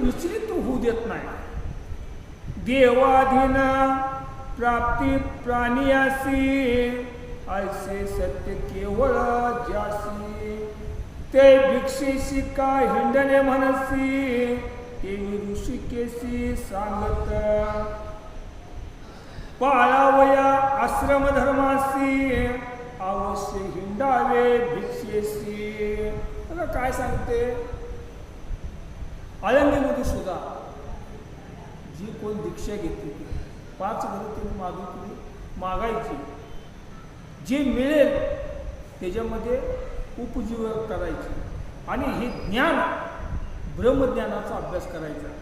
विचलित होऊ देत नाही. देवाधीन प्राप्ती प्राणियासी ऐसे सत्य केवळ ज्यासी ते भिक्षेशी का हिंडणे म्हणसी ते ऋषिकेशी सांगत पाळावया आश्रम धर्मासी अवश्य हिंडावे भिक्षेशी. बघा काय सांगते आळंदीमध्ये सुद्धा जी कोण दीक्षा घेतली 5 घरं तिने मागायची, जे मिळेल त्याच्यामध्ये उपजीवन करायची आणि हे ज्ञान ब्रह्मज्ञानाचा अभ्यास करायचा.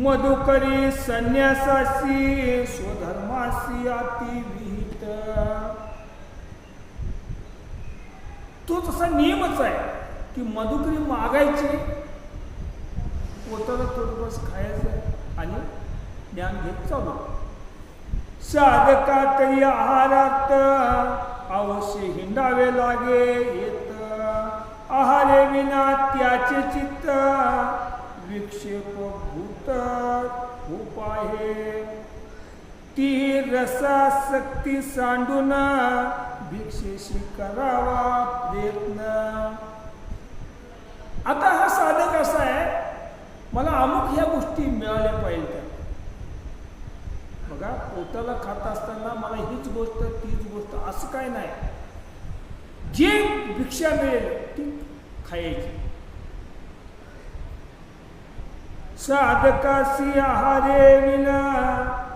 मधुकरी संन्यासासी स्वधर्मासी अति विहित. तो तसा नियमच आहे की मधुकरी मागायची, पोटाला थोडंफार खायचं आणि ज्ञान घेत चालू. साधका तरी आहारात अवश्य हिंडावे लागे येत आहारे विना त्याचे चित्त विक्षेप भूत उपाये ती रसासक्ती सांडून भिक्षेशी करावा प्रयत्न. आता हा साधक असा आहे मला अमुक ह्या गोष्टी मिळाल्या पाहिजे. बघा पोटाला खात असताना मला हीच गोष्ट तीच गोष्ट असं काय नाही, जे भिक्षा मिळेल ती खायची. साधकासी आहारे विना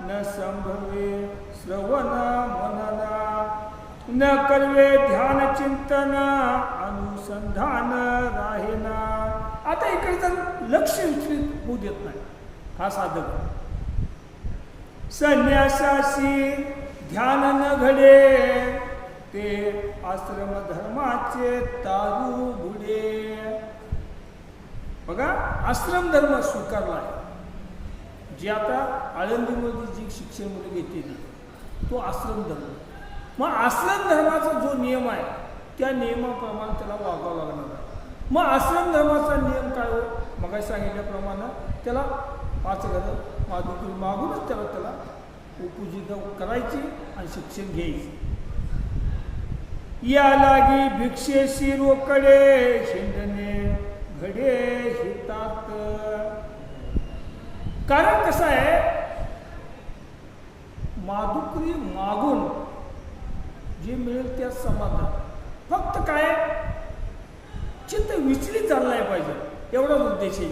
न संभवे श्रवण मनना न करवे ध्यान चिंतन अनुसंधान राहेना. आता इकडे तर लक्ष विचलित होऊ देत नाही हा साधक. संन्यासाशी ध्यान न घडे ते आश्रम धर्माचे तारू बुडे. बघा आश्रम धर्म स्वीकारला आहे. जे आता आळंदीमध्ये जी शिक्षण मुलं घेते तो आश्रम धर्म. मग आश्रम धर्माचा जो नियम आहे त्या नियमाप्रमाणे त्याला वागावं लागणार आहे. मग आश्रम धर्माचा नियम काय हो, मग सांगितल्याप्रमाणे त्याला 5 घरं माधुकरी मागूनच त्याला उपजीविका करायची आणि शिक्षण घ्यायचे. या लागी भिक्षेशी रोकडे हिंडणे घडे हितात. कारण कसं आहे माधुकरी मागून जे मिळेल त्या समाधान. फक्त काय चित्त विचलित झालं नाही पाहिजे एवढाच उद्देश आहे.